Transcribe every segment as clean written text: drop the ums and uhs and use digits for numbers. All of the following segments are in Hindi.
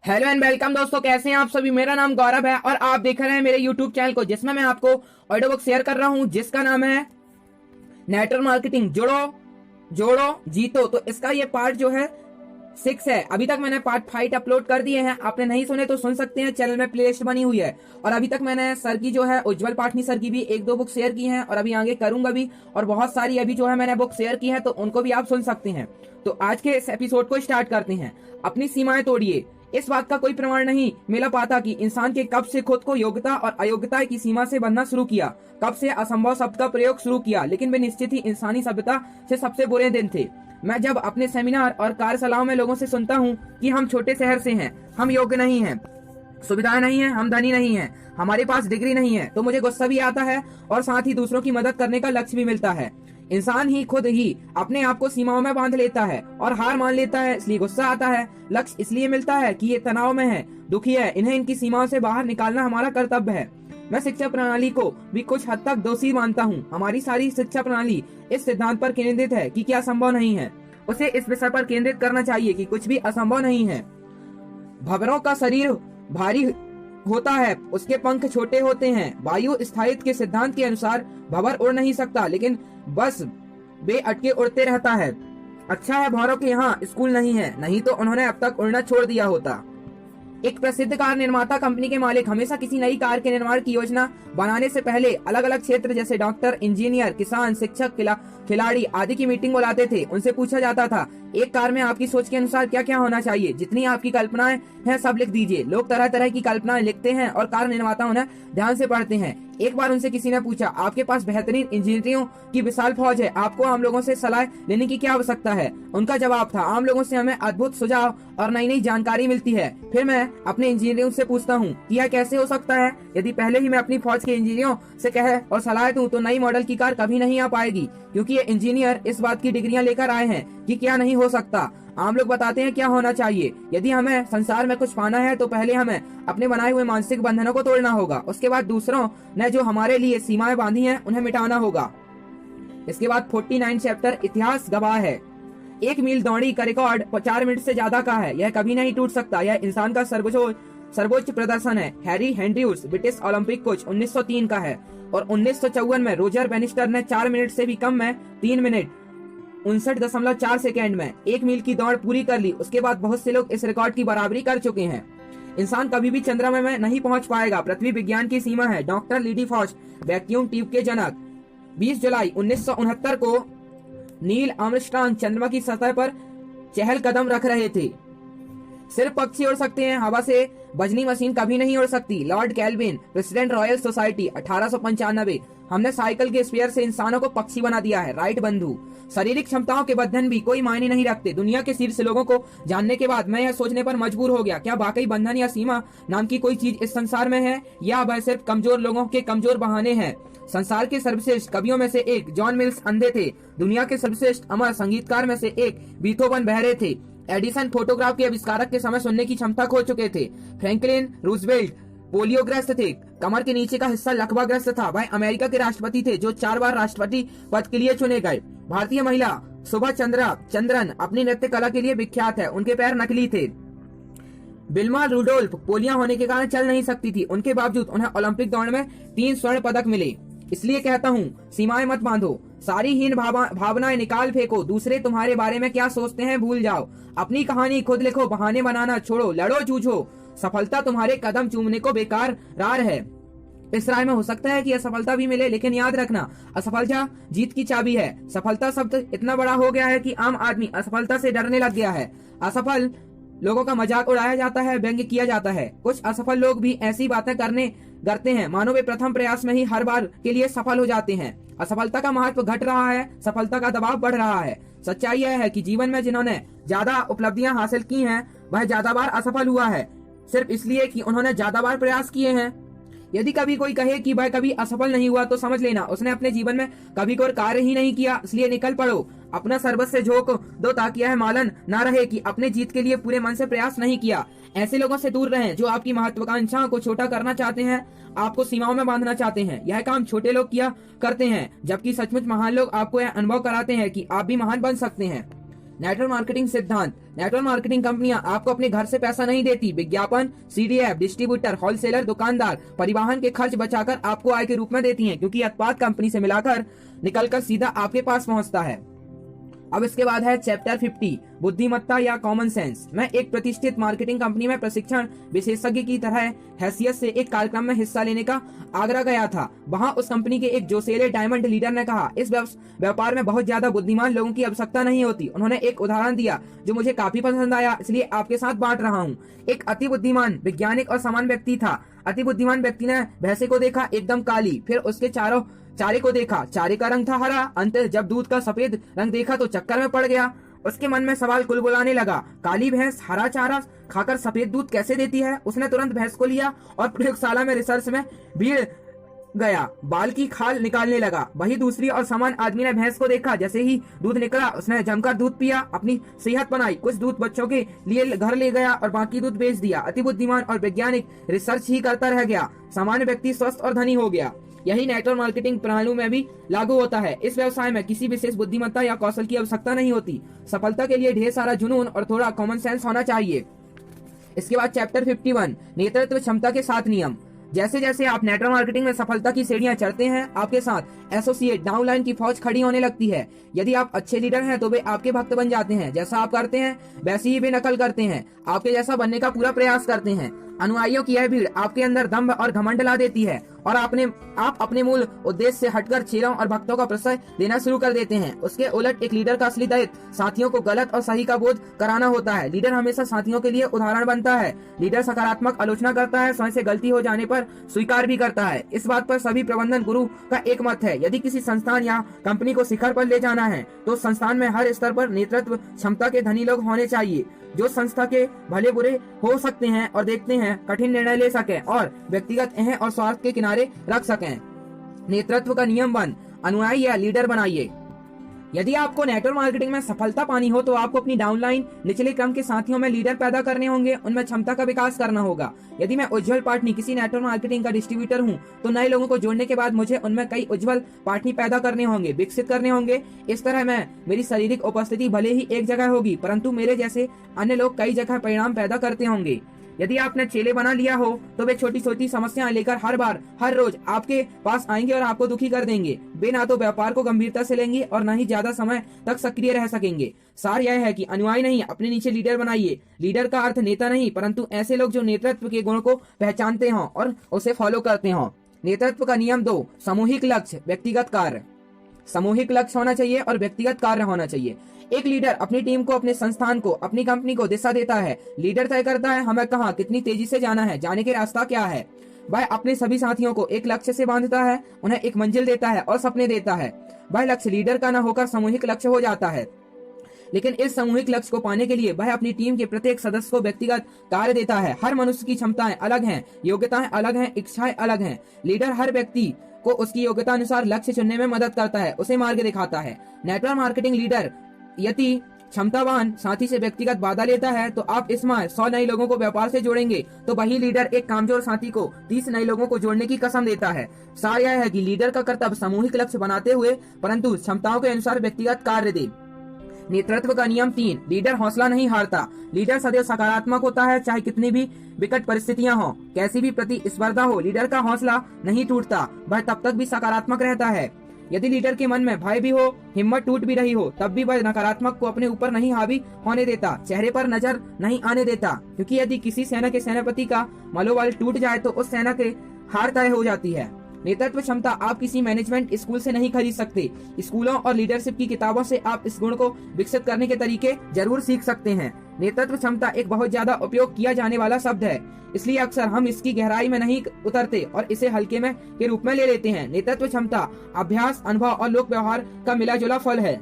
हेलो एंड वेलकम दोस्तों, कैसे हैं आप सभी। मेरा नाम गौरव है और आप देख रहे हैं मेरे यूट्यूब चैनल को, जिसमें मैं आपको ऑडियो बुक शेयर कर रहा हूं जिसका नाम है नेटवर्क मार्केटिंग जोड़ो जोड़ो जीतो। तो इसका ये पार्ट जो है 6 है। अभी तक मैंने पार्ट 5 अपलोड कर दिए हैं, आपने नहीं सुने तो सुन सकते हैं, चैनल में प्लेलिस्ट बनी हुई है। और अभी तक मैंने सर की जो है उज्जवल पाटनी सर की भी 1-2 बुक शेयर की हैं और अभी आगे करूंगा भी। और बहुत सारी अभी जो है मैंने बुक शेयर की है, तो उनको भी आप सुन सकते हैं। तो आज के इस एपिसोड को स्टार्ट करते हैं। अपनी सीमाएं तोड़िए। इस बात का कोई प्रमाण नहीं मिला पाता कि इंसान के कब से खुद को योग्यता और अयोग्यता की सीमा से बंधना शुरू किया, कब से असंभव शब्द का प्रयोग शुरू किया, लेकिन वे निश्चित ही इंसानी सभ्यता से सबसे बुरे दिन थे। मैं जब अपने सेमिनार और कार्यशालाओं में लोगों से सुनता हूँ कि हम छोटे शहर से हैं, हम योग्य नहीं हैं, सुविधाएं नहीं है, हम धनी नहीं है, हमारे पास डिग्री नहीं है, तो मुझे गुस्सा भी आता है और साथ ही दूसरों की मदद करने का लक्ष्य भी मिलता है। इंसान ही खुद ही अपने आप को सीमाओं में बांध लेता है और हार मान लेता है, इसलिए गुस्सा आता है। लक्ष्य इसलिए मिलता है कि ये तनाव में है, दुखी है, इन्हें इनकी सीमाओं से बाहर निकालना हमारा कर्तव्य है। मैं शिक्षा प्रणाली को भी कुछ हद तक दोषी मानता हूँ। हमारी सारी शिक्षा प्रणाली इस सिद्धांत पर केंद्रित है कि क्या संभव नहीं है, उसे इस विषय पर केंद्रित करना चाहिए कि कुछ भी असंभव नहीं है। भंवरों का शरीर भारी होता है, उसके पंख छोटे होते हैं। वायु स्थायित्व के सिद्धांत के अनुसार भंवर उड़ नहीं सकता, लेकिन बस बेअटके उड़ते रहता है। अच्छा है भंवरों के यहाँ स्कूल नहीं है, नहीं तो उन्होंने अब तक उड़ना छोड़ दिया होता। एक प्रसिद्ध कार निर्माता कंपनी के मालिक हमेशा किसी नई कार के निर्माण की योजना बनाने से पहले अलग अलग क्षेत्र जैसे डॉक्टर, इंजीनियर, किसान, शिक्षक, खिलाड़ी आदि की मीटिंग बुलाते थे। उनसे पूछा जाता था, एक कार में आपकी सोच के अनुसार क्या क्या होना चाहिए, जितनी आपकी कल्पनाएं हैं सब लिख दीजिए। लोग तरह तरह की कल्पनाएं लिखते हैं और कार निर्माता उन्हें ध्यान से पढ़ते हैं। एक बार उनसे किसी ने पूछा, आपके पास बेहतरीन इंजीनियरों की विशाल फौज है, आपको आम लोगों से सलाह लेने की क्या आवश्यकता है? उनका जवाब था, आम लोगों से हमें अद्भुत सुझाव और नई नई जानकारी मिलती है। फिर मैं अपने इंजीनियरों से पूछता हूँ कि यह कैसे हो सकता है? यदि पहले ही मैं अपनी फौज के इंजीनियरों से कह और सलाह दूं तो नई मॉडल की कार कभी नहीं आ पाएगी, क्योंकि ये इंजीनियर इस बात की डिग्रियां लेकर आए हैं कि क्या नहीं हो सकता। आम लोग बताते हैं क्या होना चाहिए। यदि हमें संसार में कुछ पाना है तो पहले हमें अपने बनाए हुए मानसिक बंधनों को तोड़ना होगा, उसके बाद दूसरों ने जो हमारे लिए सीमाएं बांधी हैं उन्हें मिटाना होगा। इसके बाद 49 चैप्टर इतिहास गवाह है। 1 मील दौड़ी का रिकॉर्ड 4 मिनट से ज्यादा का है, यह कभी नहीं टूट सकता। यह इंसान का सर्वोच्च प्रदर्शन है। हैरी हेंड्र्यूज ब्रिटिश ओलंपिक कोच 1903 का है और 1954 में रोजर बेनिस्टर ने 4 मिनट से भी कम में 3 मिनट 59.4 सेकेंड में 1 मील की दौड़ पूरी कर ली। उसके बाद बहुत से लोग इस रिकॉर्ड की बराबरी कर चुके हैं। इंसान कभी भी चंद्रमा में नहीं पहुंच पाएगा, पृथ्वी विज्ञान की सीमा है। डॉक्टर लीडी फॉश वैक्यूम ट्यूब के जनक। 20 जुलाई 1969 को नील आर्मस्ट्रांग चंद्रमा की सतह पर चहल कदम रख रहे थे। सिर्फ पक्षी उड़ सकते हैं, हवा से बजनी मशीन कभी नहीं उड़ सकती। Lord Kelvin, president Royal Society, 1895। हमने साइकिल के स्पेयर से इंसानों को पक्षी बना दिया है। राइट बंधु। शारीरिक क्षमताओं के बंधन भी कोई मायने नहीं रखते। दुनिया के शीर्ष लोगों को जानने के बाद मैं यह सोचने पर मजबूर हो गया, क्या वाकई बंधन या सीमा नाम की कोई चीज इस संसार में है, या वह सिर्फ कमजोर लोगों के कमजोर बहाने हैं? संसार के सर्वश्रेष्ठ कवियों में से एक जॉन मिल्स अंधे थे। दुनिया के सर्वश्रेष्ठ अमर संगीतकार में से एक बीथोवन बहरे थे। एडिसन फोटोग्राफ के आविष्कारक के समय सुनने की क्षमता खो चुके थे। फ्रैंकलिन रूजवेल्ट पोलियोग्रस्त थे, कमर के नीचे का हिस्सा लकवाग्रस्त था। वह अमेरिका के राष्ट्रपति थे जो 4 बार राष्ट्रपति पद के लिए चुने गए। भारतीय महिला सुभा चंद्रन अपनी नृत्य कला के लिए विख्यात है, उनके पैर नकली थे। बिल्मा रुडोल्फ पोलियो होने के कारण चल नहीं सकती थी, उनके बावजूद उन्हें ओलंपिक दौड़ में 3 स्वर्ण पदक मिले। इसलिए कहता हूँ, सीमाएं मत बांधो, सारी हीन भावनाएं निकाल फेंको, दूसरे तुम्हारे बारे में क्या सोचते हैं भूल जाओ, अपनी कहानी खुद लिखो, बहाने बनाना छोड़ो, लड़ो जूझो। सफलता तुम्हारे कदम चूमने को बेकार है। इस राय में हो सकता है कि असफलता भी मिले, लेकिन याद रखना, असफलता जीत की चाबी है। सफलता शब्द इतना बड़ा हो गया है कि आम आदमी असफलता से डरने लग गया है। असफल लोगों का मजाक उड़ाया जाता है, व्यंग्य किया जाता है। कुछ असफल लोग भी ऐसी बातें करते हैं मानो वे प्रथम प्रयास में ही हर बार के लिए सफल हो जाते हैं। असफलता का महत्व घट रहा है, सफलता का दबाव बढ़ रहा है। सच्चाई यह है कि जीवन में जिन्होंने ज्यादा उपलब्धियां हासिल की हैं, वह ज्यादा बार असफल हुआ है, सिर्फ इसलिए कि उन्होंने ज्यादा बार प्रयास किए हैं। यदि कभी कोई कहे कि वह कभी असफल नहीं हुआ तो समझ लेना उसने अपने जीवन में कभी कोई कार्य ही नहीं किया। इसलिए निकल पड़ो, अपना सर्वस्व झोंक दो ताकि यह मालन न रहे कि अपने जीत के लिए पूरे मन से प्रयास नहीं किया। ऐसे लोगों से दूर रहें जो आपकी महत्वाकांक्षाओं को छोटा करना चाहते हैं, आपको सीमाओं में बांधना चाहते हैं। यह काम छोटे लोग किया करते हैं, जबकि सचमुच महान लोग आपको यह अनुभव कराते हैं कि आप भी महान बन सकते हैं। नेटवर्क मार्केटिंग सिद्धांत। नेटवर्क मार्केटिंग कंपनियां आपको अपने घर से पैसा नहीं देती। विज्ञापन, सीडीएफ, डिस्ट्रीब्यूटर, होलसेलर, दुकानदार, परिवहन के खर्च बचाकर आपको आय के रूप में देती हैं, क्योंकि उत्पाद कंपनी से मिलाकर निकलकर सीधा आपके पास पहुंचता है। अब इसके बाद है चैप्टर 50, बुद्धिमत्ता या कॉमन सेंस। मैं एक प्रतिष्ठित मार्केटिंग कंपनी में प्रशिक्षण विशेषज्ञ की तरह हैसियत से एक कार्यक्रम में हिस्सा लेने का आग्रह गया था। वहां उस कंपनी के एक जोशीले डायमंड लीडर ने कहा, इस व्यापार में बहुत ज्यादा बुद्धिमान लोगों की आवश्यकता नहीं होती। उन्होंने एक उदाहरण दिया जो मुझे काफी पसंद आया, इसलिए आपके साथ बांट रहा हूँ। एक अति बुद्धिमान वैज्ञानिक और समान व्यक्ति था। अति बुद्धिमान व्यक्ति ने भैंसे को देखा, एकदम काली, फिर उसके चारे को देखा, चारे का रंग था हरा। अंत जब दूध का सफेद रंग देखा तो चक्कर में पड़ गया। उसके मन में सवाल कुलबुलाने लगा, काली भैंस हरा चारा खाकर सफेद दूध कैसे देती है? उसने तुरंत भैंस को लिया और प्रयोगशाला में रिसर्च में भीड़ गया, बाल की खाल निकालने लगा। वही दूसरी और समान आदमी ने भैंस को देखा, जैसे ही दूध निकला उसने जमकर दूध पिया, अपनी सेहत बनाई, कुछ दूध बच्चों के लिए घर ले गया और बाकी दूध बेच दिया। अति बुद्धिमान और वैज्ञानिक रिसर्च ही करता रह गया, सामान्य व्यक्ति स्वस्थ और धनी हो गया। यही नेटवर्क मार्केटिंग प्रणाली में भी लागू होता है। इस व्यवसाय में किसी विशेष बुद्धिमत्ता या कौशल की आवश्यकता नहीं होती। सफलता के लिए ढेर सारा जुनून और थोड़ा कॉमन सेंस होना चाहिए। इसके बाद चैप्टर 51, नेतृत्व क्षमता के 7 नियम। जैसे जैसे आप नेटवर्क मार्केटिंग में सफलता की सीढ़ियां चढ़ते हैं, आपके साथ एसोसिएट डाउनलाइन की फौज खड़ी होने लगती है। यदि आप अच्छे लीडर हैं तो वे आपके भक्त बन जाते हैं। जैसा आप करते हैं वैसे ही वे नकल करते हैं, आपके जैसा बनने का पूरा प्रयास करते हैं। अनुयायियों की यह भीड़ आपके अंदर दम्भ और घमंड ला देती है और आप अपने मूल उद्देश्य से हटकर चेलों और भक्तों का प्रश्रय देना शुरू कर देते हैं। उसके उलट एक लीडर का असली दायित्व साथियों को गलत और सही का बोध कराना होता है। लीडर हमेशा साथियों के लिए उदाहरण बनता है। लीडर सकारात्मक आलोचना करता है, स्वयं से गलती हो जाने पर स्वीकार भी करता है। इस बात पर सभी प्रबंधन गुरु का एक मत है। यदि किसी संस्थान या कंपनी को शिखर पर ले जाना है तो संस्थान में हर स्तर पर नेतृत्व क्षमता के धनी लोग होने चाहिए, जो संस्था के भले बुरे हो सकते हैं और देखते हैं, कठिन निर्णय ले सके और व्यक्तिगत अहं और स्वार्थ के किनारे रख सकें। नेतृत्व का नियम 1, अनुयायी या लीडर बनाइए। यदि आपको नेटवर्क मार्केटिंग में सफलता पानी हो तो आपको अपनी डाउनलाइन निचले क्रम के साथियों में लीडर पैदा करने होंगे, उनमें क्षमता का विकास करना होगा। यदि मैं उज्जवल पार्टनी किसी नेटवर्क मार्केटिंग का डिस्ट्रीब्यूटर हूं तो नए लोगों को जोड़ने के बाद मुझे उनमें कई उज्जवल पार्टनी पैदा करने होंगे, विकसित करने होंगे। इस तरह मेरी शारीरिक उपस्थिति भले ही एक जगह होगी, परंतु मेरे जैसे अन्य लोग कई जगह परिणाम पैदा करते होंगे। यदि आपने चेले बना लिया हो तो वे छोटी छोटी समस्याएं लेकर हर रोज आपके पास आएंगे और आपको दुखी कर देंगे। वे ना तो व्यापार को गंभीरता से लेंगे और न ही ज्यादा समय तक सक्रिय रह सकेंगे। सार यह है कि अनुयायी नहीं, अपने नीचे लीडर बनाइए। लीडर का अर्थ नेता नहीं, परंतु ऐसे लोग जो नेतृत्व के गुण को पहचानते हों और उसे फॉलो करते हों। नेतृत्व का नियम 2, सामूहिक लक्ष्य, व्यक्तिगत कार्य। सामूहिक लक्ष्य होना चाहिए और व्यक्तिगत कार्य होना चाहिए। एक लीडर अपनी टीम को, अपने संस्थान को, अपनी कंपनी को दिशा देता है। लीडर तय करता है हमें कहां कितनी तेजी से जाना है, जाने के रास्ता क्या है। वह अपने सभी साथियों को एक लक्ष्य से बांधता है, उन्हें एक मंजिल देता है और सपने देता है। वह लक्ष्य लीडर का न होकर सामूहिक लक्ष्य हो जाता है। लेकिन इस सामूहिक लक्ष्य को पाने के लिए वह अपनी टीम के प्रत्येक सदस्य को व्यक्तिगत कार्य देता है। हर मनुष्य की क्षमताएं अलग हैं, योग्यताएं अलग हैं, इच्छाएं अलग हैं। लीडर हर व्यक्ति को उसकी योग्यता अनुसार लक्ष्य चुनने में मदद करता है, उसे मार्ग दिखाता है। नेटवर्क मार्केटिंग लीडर यदि क्षमतावान साथी से व्यक्तिगत वादा लेता है तो आप इस माह 100 नए लोगों को व्यापार से जोड़ेंगे, तो वही लीडर एक कामचोर साथी को 30 नए लोगों को जोड़ने की कसम देता है। सार यह है कि लीडर का कर्तव्य सामूहिक लक्ष्य बनाते हुए परंतु क्षमताओं के अनुसार व्यक्तिगत कार्य दे। नेतृत्व का नियम 3, लीडर हौसला नहीं हारता। लीडर सदैव सकारात्मक होता है, चाहे कितनी भी विकट परिस्थितियां हो, कैसी भी प्रतिस्पर्धा हो। लीडर का हौसला नहीं टूटता, वह तब तक भी सकारात्मक रहता है। यदि लीडर के मन में भय भी हो, हिम्मत टूट भी रही हो, तब भी वह नकारात्मक को अपने ऊपर नहीं हावी होने देता, चेहरे पर नजर नहीं आने देता। क्योंकि यदि किसी सेना के सेनापति का मनोबल टूट जाए तो उस सेना के हार तय हो जाती है। नेतृत्व क्षमता आप किसी मैनेजमेंट स्कूल से नहीं खरीद सकते। स्कूलों और लीडरशिप की किताबों से आप इस गुण को विकसित करने के तरीके जरूर सीख सकते हैं। नेतृत्व क्षमता एक बहुत ज्यादा उपयोग किया जाने वाला शब्द है, इसलिए अक्सर हम इसकी गहराई में नहीं उतरते और इसे हल्के में के रूप में ले लेते हैं। नेतृत्व क्षमता अभ्यास, अनुभव और लोक व्यवहार का मिलाजुला फल है।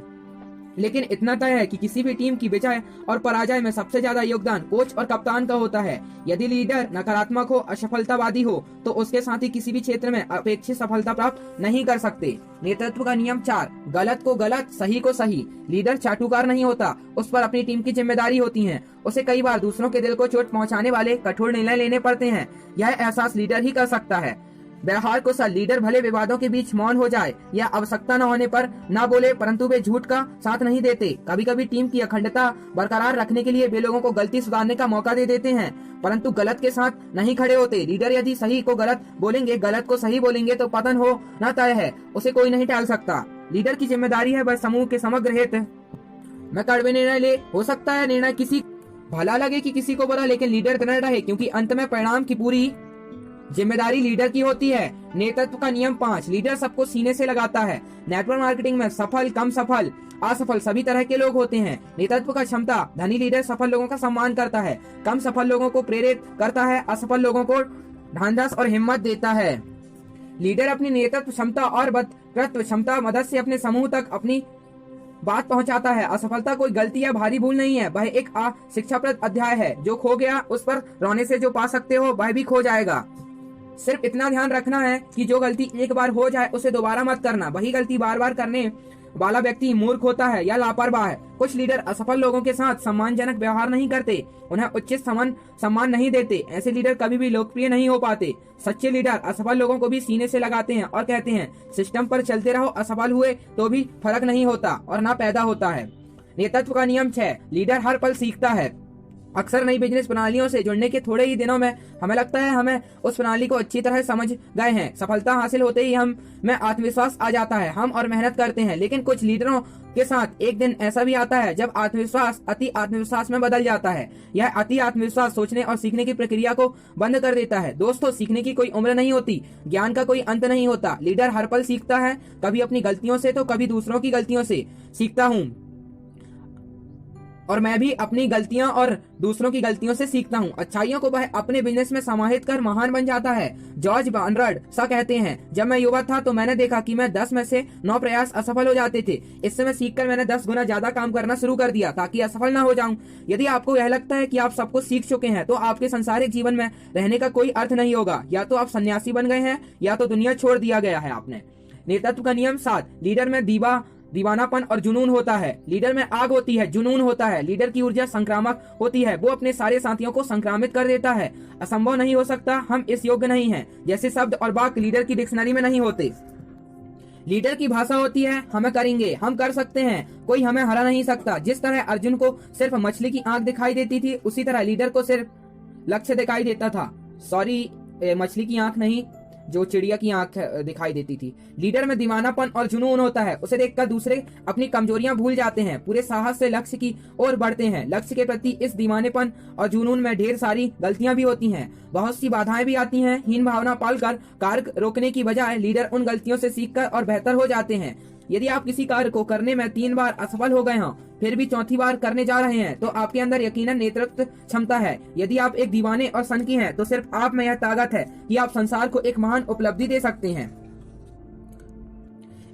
लेकिन इतना तय है कि किसी भी टीम की विजय और पराजय में सबसे ज्यादा योगदान कोच और कप्तान का होता है। यदि लीडर नकारात्मक हो, असफलतावादी हो, तो उसके साथी किसी भी क्षेत्र में अपेक्षित सफलता प्राप्त नहीं कर सकते। नेतृत्व का नियम 4, गलत को गलत, सही को सही। लीडर चाटुकार नहीं होता, उस पर अपनी टीम की जिम्मेदारी होती है। उसे कई बार दूसरों के दिल को चोट पहुंचाने वाले कठोर निर्णय लेने पड़ते हैं। यह एहसास लीडर ही कर सकता है। व्यवहार कुशल लीडर भले विवादों के बीच मौन हो जाए या आवश्यकता न होने पर न बोले, परंतु वे झूठ का साथ नहीं देते। कभी कभी टीम की अखंडता बरकरार रखने के लिए वे लोगों को गलती सुधारने का मौका दे देते हैं, परंतु गलत के साथ नहीं खड़े होते। लीडर यदि सही को गलत बोलेंगे, गलत को सही बोलेंगे तो पतन हो न तय है, उसे कोई नहीं टाल सकता। लीडर की जिम्मेदारी है वह समूह के समग्र हित में कड़वे निर्णय ले। हो सकता है निर्णय किसी भला लगे कि किसी को बुरा, लेकिन लीडर दृढ़ रहे, क्योंकि अंत में परिणाम की पूरी जिम्मेदारी लीडर की होती है। नेतृत्व का नियम 5, लीडर सबको सीने से लगाता है। नेटवर्क मार्केटिंग में सफल, कम सफल, असफल सभी तरह के लोग होते हैं। नेतृत्व का क्षमता, धनी लीडर सफल लोगों का सम्मान करता है, कम सफल लोगों को प्रेरित करता है, असफल लोगों को ढांढस और हिम्मत देता है। लीडर अपनी नेतृत्व क्षमता और वक्तृत्व क्षमता मदद से अपने समूह तक अपनी बात पहुंचाता है। असफलता कोई गलती या भारी भूल नहीं है, वह एक शिक्षाप्रद अध्याय है। जो खो गया उस पर रोने से जो पा सकते हो वह भी खो जाएगा। सिर्फ इतना ध्यान रखना है कि जो गलती एक बार हो जाए उसे दोबारा मत करना। वही गलती बार बार करने वाला व्यक्ति मूर्ख होता है या लापरवाह है। कुछ लीडर असफल लोगों के साथ सम्मानजनक व्यवहार नहीं करते, उन्हें उचित सम्मान नहीं देते। ऐसे लीडर कभी भी लोकप्रिय नहीं हो पाते। सच्चे लीडर असफल लोगों को भी सीने से लगाते हैं और कहते हैं सिस्टम पर चलते रहो, असफल हुए तो भी फर्क नहीं होता और ना पैदा होता है। नेतृत्व का नियम 6, लीडर हर पल सीखता है। अक्सर नई बिजनेस प्रणालियों से जुड़ने के थोड़े ही दिनों में हमें लगता है हमें उस प्रणाली को अच्छी तरह समझ गए हैं। सफलता हासिल होते ही हम में आत्मविश्वास आ जाता है, हम और मेहनत करते हैं। लेकिन कुछ लीडरों के साथ एक दिन ऐसा भी आता है जब आत्मविश्वास अति आत्मविश्वास में बदल जाता है। यह अति आत्मविश्वास सोचने और सीखने की प्रक्रिया को बंद कर देता है। दोस्तों, सीखने की कोई उम्र नहीं होती, ज्ञान का कोई अंत नहीं होता। लीडर हर पल सीखता है, कभी अपनी गलतियों से तो कभी दूसरों की गलतियों से। सीखता हूँ और मैं भी अपनी गलतियां और दूसरों की गलतियों से सीखता हूं। अच्छाइयों को वह अपने बिजनेस में समाहित कर महान बन जाता है। जॉर्ज बर्नार्ड शॉ कहते हैं, जब मैं युवा था तो मैंने देखा कि मैं 10 में से 9 प्रयास असफल हो जाते थे। इससे मैं सीखकर मैंने 10 गुना ज्यादा काम करना शुरू कर दिया ताकि असफल ना हो जाऊं। यदि आपको यह लगता है कि आप सब कुछ सीख चुके हैं तो आपके सांसारिक जीवन में रहने का कोई अर्थ नहीं होगा। या तो आप सन्यासी बन गए हैं या तो दुनिया छोड़ दिया गया है आपने। नेतृत्व का नियम 7, लीडर में दीवानापन और जुनून होता है। लीडर में आग होती है, जुनून होता है। लीडर की ऊर्जा संक्रामक होती है, वो अपने सारे साथियों को संक्रामित कर देता है। असंभव नहीं हो सकता, हम इस योग्य नहीं हैं जैसे शब्द और वाक्य लीडर की डिक्शनरी में नहीं होते। लीडर की भाषा होती है, हमें करेंगे, हम कर सकते हैं, कोई हमें हरा नहीं सकता। जिस तरह अर्जुन को सिर्फ मछली की आंख दिखाई देती थी, उसी तरह लीडर को सिर्फ लक्ष्य दिखाई देता था। सॉरी, मछली की आंख नहीं, जो चिड़िया की आंख दिखाई देती थी। लीडर में दीवानापन और जुनून होता है, उसे देखकर दूसरे अपनी कमजोरियां भूल जाते हैं, पूरे साहस से लक्ष्य की ओर बढ़ते हैं। लक्ष्य के प्रति इस दीवानेपन और जुनून में ढेर सारी गलतियां भी होती हैं, बहुत सी बाधाएं भी आती हैं। हीन भावना पालकर कार्य रोकने की बजाय लीडर उन गलतियों से सीखकर और बेहतर हो जाते हैं। यदि आप किसी कार्य को करने में 3 बार असफल हो गए हों, फिर भी 4थी बार करने जा रहे हैं, तो आपके अंदर यकीनन नेतृत्व क्षमता है। यदि आप एक दीवाने और सनकी हैं, तो सिर्फ आप में यह ताकत है कि आप संसार को एक महान उपलब्धि दे सकते हैं।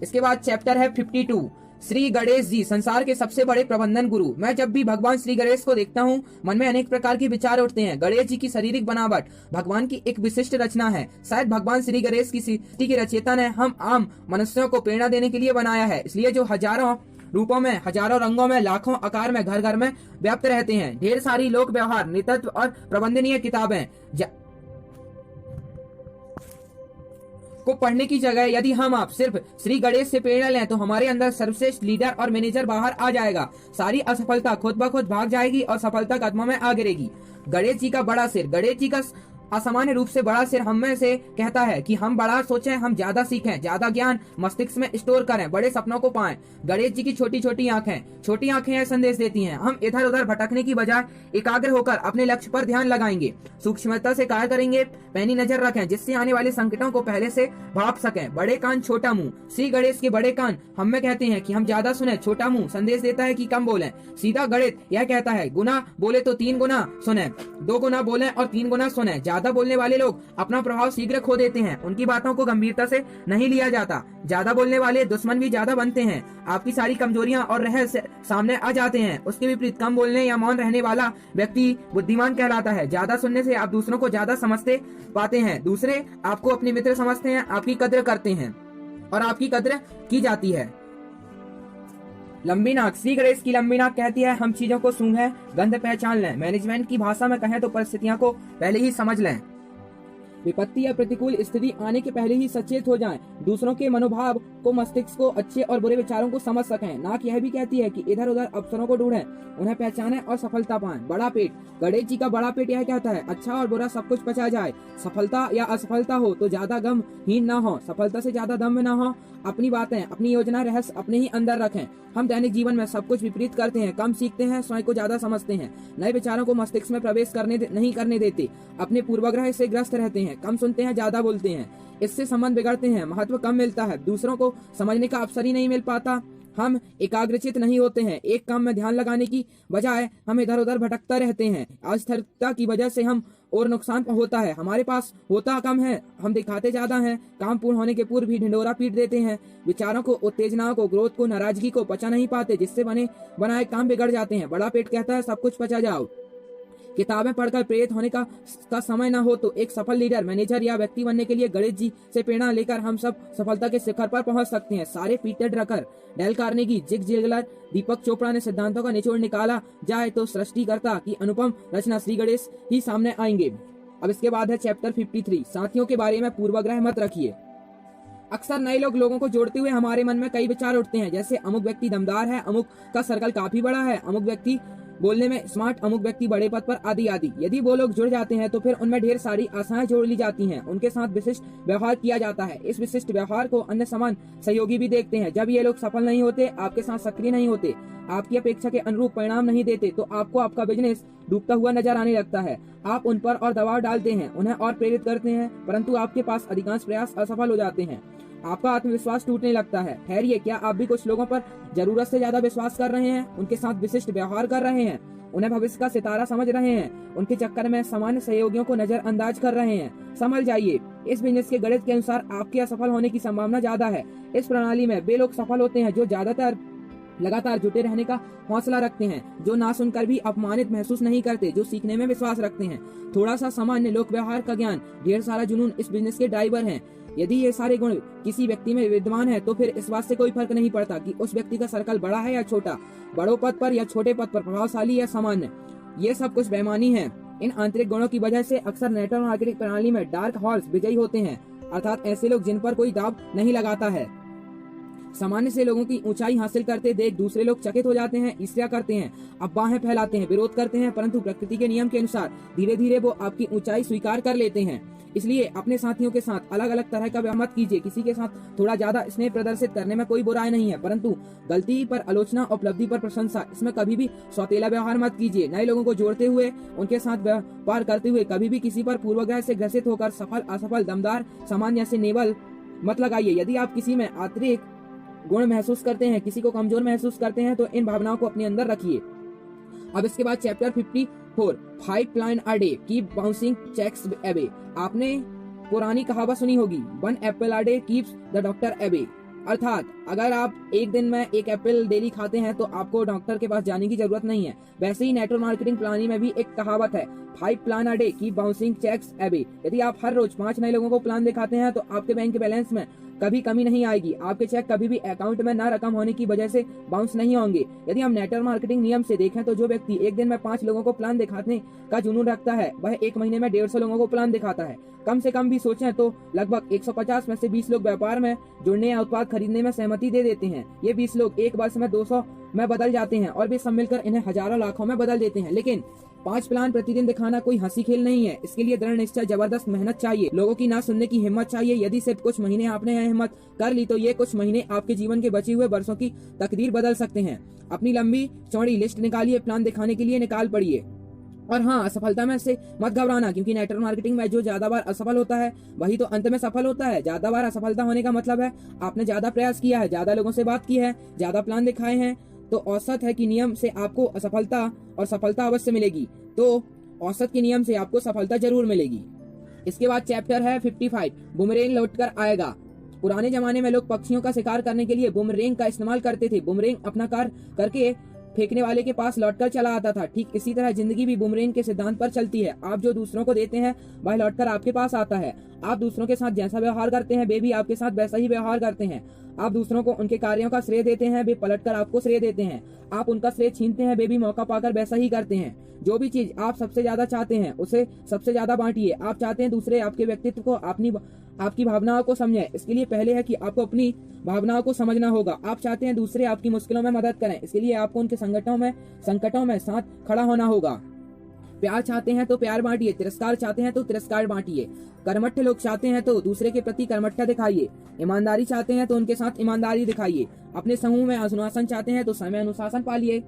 इसके बाद चैप्टर है 52, श्री गणेश जी, संसार के सबसे बड़े प्रबंधन गुरु। मैं जब भी भगवान श्री गणेश को देखता हूँ, मन में अनेक प्रकार के विचार उठते हैं। गणेश जी की शारीरिक बनावट भगवान की एक विशिष्ट रचना है। शायद भगवान श्री गणेश की सृष्टि की रचयिता ने हम आम मनुष्यों को प्रेरणा देने के लिए बनाया है, इसलिए जो हजारों रूपों में, हजारों रंगों में, लाखों आकार में, घर घर में व्याप्त रहते हैं। ढेर सारी लोक व्यवहार, नेतृत्व और प्रबंधनीय किताबें को पढ़ने की जगह यदि हम आप सिर्फ श्री गणेश से प्रेरणा लें तो हमारे अंदर सर्वश्रेष्ठ लीडर और मैनेजर बाहर आ जाएगा। सारी असफलता खुद ब खुद भाग जाएगी और सफलता कदमों में आ गिरेगी। गणेश जी का बड़ा सिर, गणेश जी का असामान्य रूप से बड़ा सिर हम में से कहता है कि हम बड़ा सोचें, हम ज्यादा सीखें, ज्यादा ज्ञान मस्तिष्क में स्टोर करें, बड़े सपनों को पाएं। गणेश जी की छोटी छोटी आंखें यह संदेश देती हैं, हम इधर उधर भटकने की बजाय एकाग्र होकर अपने लक्ष्य पर ध्यान लगाएंगे, सूक्ष्मता से कार्य करेंगे, पैनी नजर रखें जिससे आने वाले संकटों को पहले से भाप सकें। बड़े कान छोटा मुंह, श्री गणेश के बड़े कान हम में कहते हैं कि हम ज्यादा सुने, छोटा मुंह संदेश देता है कि कम बोलें। सीधा गणित यह कहता है गुना बोले तो 3 गुना सुने, 2 गुना बोले और 3 गुना सुने। ज्यादा बोलने वाले लोग अपना प्रभाव शीघ्र खो देते हैं, उनकी बातों को गंभीरता से नहीं लिया जाता। ज्यादा बोलने वाले दुश्मन भी ज्यादा बनते हैं, आपकी सारी कमजोरियां और रहस्य सामने आ जाते हैं। उसके विपरीत कम बोलने या मौन रहने वाला व्यक्ति बुद्धिमान कहलाता है। ज्यादा सुनने से आप दूसरों को ज्यादा समझते पाते हैं, दूसरे आपको अपने मित्र समझते हैं, आपकी कद्र करते हैं और आपकी कद्र की जाती है। लंबी नाक, श्री गणेश की लंबी नाक कहती है हम चीजों को सूंघें, गंध पहचान लें। मैनेजमेंट की भाषा में कहें तो परिस्थितियों को पहले ही समझ लें। विपत्ति या प्रतिकूल स्थिति आने के पहले ही सचेत हो जाएं, दूसरों के मनोभाव को, मस्तिष्क को, अच्छे और बुरे विचारों को समझ सकें। नाक यह भी कहती है कि इधर उधर अवसरों को ढूंढें, उन्हें पहचानें और सफलता पाएं। बड़ा पेट, गणेश जी का बड़ा पेट यह कहता है अच्छा और बुरा सब कुछ पचा जाए, सफलता या असफलता हो तो ज्यादा गमहीन ना हो, सफलता से ज्यादा दम्भ ना हो, अपनी बातें, अपनी योजना, रहस्य अपने ही अंदर रखें। हम दैनिक जीवन में सब कुछ विपरीत करते हैं, कम सीखते हैं, स्वयं को ज्यादा समझते हैं, नए विचारों को मस्तिष्क में प्रवेश नहीं करने देते, अपने पूर्वाग्रह से ग्रस्त रहते हैं, कम सुनते हैं, ज्यादा बोलते हैं, इससे संबंध बिगड़ते हैं, महत्व कम मिलता है, दूसरों को समझने का अवसर ही नहीं मिल पाता, हम एकाग्रचित नहीं होते हैं, एक काम में ध्यान लगाने की बजाय हम इधर उधर भटकता रहते हैं, अस्थिरता की वजह से हम और नुकसान होता है, हमारे पास होता कम है, हम दिखाते ज्यादा हैं, काम पूर्ण होने के पूर्व भी ढिंडोरा पीट देते हैं, विचारों को, उत्तेजनाओं को, क्रोध को, नाराजगी को पचा नहीं पाते, जिससे बनाए काम बिगड़ जाते हैं। बड़ा पेट कहता है सब कुछ पचा जाओ, किताबें पढ़कर प्रेरित होने का समय न हो तो एक सफल लीडर, मैनेजर या व्यक्ति बनने के लिए गणेश जी से प्रेरणा लेकर हम सब सफलता के शिखर पर पहुंच सकते हैं। सारे Peter Drucker, Dale Carnegie, Zig Ziglar, Deepak Chopra ने सिद्धांतों का निचोड़ निकाला जाए तो सृष्टिकर्ता की अनुपम रचना श्री गणेश ही सामने आएंगे। अब इसके बाद है चैप्टर 53, साथियों के बारे में पूर्वाग्रह मत रखिए। अक्सर नए लोगों को जोड़ते हुए हमारे मन में कई विचार उठते हैं, जैसे अमुक व्यक्ति दमदार है, अमुक का सर्कल काफी बड़ा है, अमुक व्यक्ति बोलने में स्मार्ट, अमुक व्यक्ति बड़े पद पर, आदि आदि। यदि वो लोग जुड़ जाते हैं तो फिर उनमें ढेर सारी आशाएं जोड़ ली जाती हैं, उनके साथ विशिष्ट व्यवहार किया जाता है। इस विशिष्ट व्यवहार को अन्य समान सहयोगी भी देखते हैं। जब ये लोग सफल नहीं होते, आपके साथ सक्रिय नहीं होते, आपकी अपेक्षा के अनुरूप परिणाम नहीं देते, तो आपको आपका बिजनेस डूबता हुआ नजर आने लगता है। आप उन पर और दबाव डालते हैं, उन्हें और प्रेरित करते हैं, परंतु आपके पास अधिकांश प्रयास असफल हो जाते हैं, आपका आत्मविश्वास टूटने लगता है। ठहरिए, क्या आप भी कुछ लोगों पर जरूरत से ज्यादा विश्वास कर रहे हैं, उनके साथ विशिष्ट व्यवहार कर रहे हैं, उन्हें भविष्य का सितारा समझ रहे हैं, उनके चक्कर में सामान्य सहयोगियों को नजरअंदाज कर रहे हैं? संभल जाइए। इस बिजनेस के गणित के अनुसार आपके असफल होने की संभावना ज्यादा है। इस प्रणाली में वे लोग सफल होते हैं जो ज्यादातर लगातार जुटे रहने का हौसला रखते हैं, जो ना सुनकर भी अपमानित महसूस नहीं करते, जो सीखने में विश्वास रखते हैं। थोड़ा सा सामान्य लोक व्यवहार का ज्ञान, ढेर सारा जुनून इस बिजनेस के ड्राइवर हैं। यदि ये सारे गुण किसी व्यक्ति में विद्यमान है तो फिर इस बात से कोई फर्क नहीं पड़ता कि उस व्यक्ति का सर्कल बड़ा है या छोटा, बड़ों पद पर या छोटे पद पर, प्रभावशाली या सामान्य। ये सब कुछ बेईमानी है। इन आंतरिक गुणों की वजह से अक्सर नेटवर्क मार्केटिंग प्रणाली में डार्क हॉर्स विजयी होते हैं, अर्थात ऐसे लोग जिन पर कोई दाव नहीं लगाता है। सामान्य से लोगों की ऊंचाई हासिल करते देख दूसरे लोग चकित हो जाते हैं, ईर्ष्या करते हैं, अफवाहें फैलाते हैं, विरोध करते हैं, परंतु प्रकृति के नियम के अनुसार धीरे धीरे वो आपकी ऊंचाई स्वीकार कर लेते हैं। इसलिए अपने साथियों के साथ अलग अलग तरह का व्यवहार मत कीजिए। किसी के साथ थोड़ा ज्यादा स्नेह प्रदर्शित करने में कोई बुराई नहीं है, परंतु गलती पर आलोचना, उपलब्धि पर प्रशंसा, इसमें कभी भी सौतेला व्यवहार मत कीजिए। नए लोगों को जोड़ते हुए, उनके साथ व्यापार करते हुए कभी भी किसी पर पूर्वाग्रह से ग्रसित होकर सफल, असफल, दमदार, सामान्य से नेवल मत लगाइए। यदि आप किसी में आंतरिक गुण महसूस करते हैं, किसी को कमजोर महसूस करते हैं, तो इन भावनाओं को अपने अंदर रखिए। अब इसके बाद chapter 54, 5 plan a day, keep bouncing cheques away. आपने पुरानी कहावत सुनी होगी, 1 apple a day keeps the doctor away. अर्थात अगर आप एक दिन में 1 एप्पल डेली खाते हैं तो आपको डॉक्टर के पास जाने की जरूरत नहीं है। वैसे ही नेटवर्क मार्केटिंग प्लानिंग में भी एक कहावत है, 5 plan a day keep bouncing cheques away. यदि आप हर रोज 5 नए लोगों को प्लान दिखाते हैं तो आपके बैंक बैलेंस में कभी कमी नहीं आएगी, आपके चेक कभी भी अकाउंट में ना रकम होने की वजह से बाउंस नहीं होंगे। यदि हम नेटवर्क मार्केटिंग नियम से देखें तो जो व्यक्ति एक दिन में 5 लोगों को प्लान दिखाने का जुनून रखता है, वह 1 महीने में 150 लोगों को प्लान दिखाता है। कम से कम भी सोचें तो लगभग 150 में से 20 लोग व्यापार में जुड़ने या उत्पाद खरीदने में सहमति दे देते हैं। ये 20 लोग एक वर्ष में 200 में बदल जाते हैं और वे सब मिलकर इन्हें हजारों लाखों में बदल देते हैं। लेकिन 5 प्लान प्रतिदिन दिखाना कोई हंसी खेल नहीं है। इसके लिए दृढ़ निश्चय, जबरदस्त मेहनत चाहिए, लोगों की ना सुनने की हिम्मत चाहिए। यदि सिर्फ कुछ महीने आपने यह हिम्मत कर ली तो ये कुछ महीने आपके जीवन के बचे हुए वर्षों की तकदीर बदल सकते हैं। अपनी लंबी चौड़ी लिस्ट निकालिए, प्लान दिखाने के लिए निकाल पड़िए। और हाँ, असफलता में से मत घबराना, क्योंकि नेटवर्क मार्केटिंग में जो ज्यादा बार असफल होता है वही तो अंत में सफल होता है। ज्यादा बार असफलता होने का मतलब है आपने ज्यादा प्रयास किया है, ज्यादा लोगों से बात की है, ज्यादा प्लान दिखाए हैं। तो औसत है कि नियम से आपको असफलता और सफलता अवश्य मिलेगी, तो औसत के नियम से आपको सफलता जरूर मिलेगी। इसके बाद चैप्टर है 55, बुमरेंग लौटकर आएगा। पुराने जमाने में लोग पक्षियों का शिकार करने के लिए बुमरेंग का इस्तेमाल करते थे। बुमरेंग अपना कार्य करके फेंकने वाले के पास लौटकर चला आता था। ठीक इसी तरह जिंदगी भी बुमरेंग के सिद्धांत पर चलती है। आप जो दूसरों को देते हैं वह लौटकर आपके पास आता है। आप दूसरों के साथ जैसा व्यवहार करते हैं वे भी आपके साथ वैसा ही व्यवहार करते हैं। आप दूसरों को उनके कार्यों का श्रेय देते हैं, वे पलटकर आपको श्रेय देते हैं। आप उनका श्रेय छीनते हैं, वे भी मौका पाकर वैसा ही करते हैं। जो भी चीज आप सबसे ज्यादा चाहते हैं उसे सबसे ज्यादा बांटिए। आप चाहते हैं दूसरे आपके व्यक्तित्व को, आपकी भावनाओं को समझें। इसके लिए पहले है कि आपको अपनी भावनाओं को समझना होगा। आप चाहते हैं दूसरे आपकी मुश्किलों में मदद करें, इसके लिए आपको उनके संकटों में साथ खड़ा होना होगा। प्यार चाहते हैं तो प्यार बांटिए, तिरस्कार चाहते हैं तो तिरस्कार बांटिए। कर्मठ लोग चाहते हैं तो दूसरे के प्रति कर्मठता दिखाइए। ईमानदारी चाहते हैं तो उनके साथ ईमानदारी दिखाइए। अपने समूह में अनुशासन चाहते हैं तो समय अनुशासन पालिए।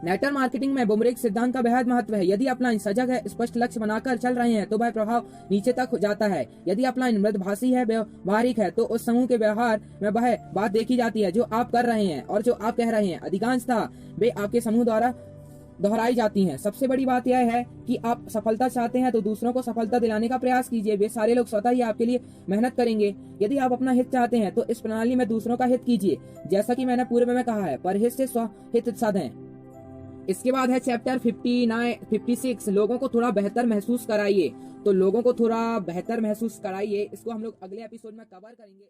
नेटवर्क मार्केटिंग में बुमरेग सिद्धांत का बेहद महत्व है। यदि अपना सजग है, स्पष्ट लक्ष्य बनाकर चल रहे हैं तो वह प्रभाव नीचे तक जाता है। यदि अपना मृदभाषी है, व्यवहारिक है, तो उस समूह के व्यवहार में वह बात देखी जाती है जो आप कर रहे हैं और जो आप कह रहे हैं। अधिकांशतः वे आपके समूह द्वारा दोहराई जाती हैं। सबसे बड़ी बात यह है कि आप सफलता चाहते हैं तो दूसरों को सफलता दिलाने का प्रयास कीजिए। वे सारे लोग स्वतः ही आपके लिए मेहनत करेंगे। यदि आप अपना हित चाहते हैं तो इस प्रणाली में दूसरों का हित कीजिए। जैसा कि मैंने पूर्व में कहा है, परहित से स्वहित साधें। इसके बाद है चैप्टर 56, लोगों को थोड़ा बेहतर महसूस कराइए। तो लोगों को थोड़ा बेहतर महसूस कराइए, इसको हम लोग अगले एपिसोड में कवर करेंगे।